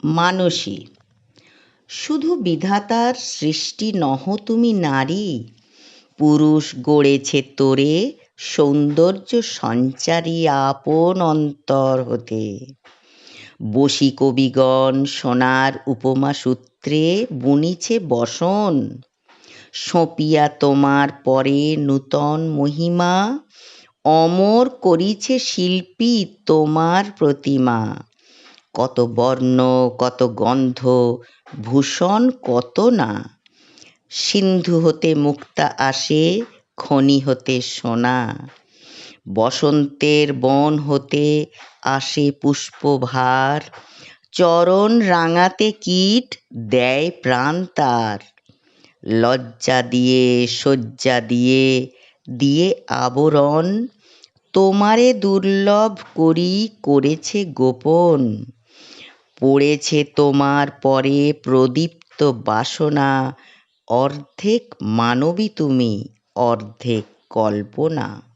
মানসী। শুধু বিধাতার সৃষ্টি নহ তুমি নারী, পুরুষ গড়েছে তোরে সৌন্দর্য সঞ্চারী আপন অন্তর হতে। বশী কবিগণ সোনার উপমা সূত্রে বুনিছে বসন, সঁপিয়া তোমার পরে নূতন মহিমা, অমর করিছে শিল্পী তোমার প্রতিমা। কত বর্ণ কত গন্ধ ভূষণ কত না, সিন্ধু হতে মুক্তা আসে খনি হতে সোনা। বসন্তের বন হতে আসে পুষ্পভার, চরণ রাঙাতে কীট দেয় প্রাণ তার। লজ্জা দিয়ে শয্যা দিয়ে দিয়ে আবরণ, তোমারে দুর্লভ করি করেছে গোপন। পড়েছে তোমার পরে প্রদীপ্ত বাসনা, অর্ধেক মানবী তুমি অর্ধেক কল্পনা।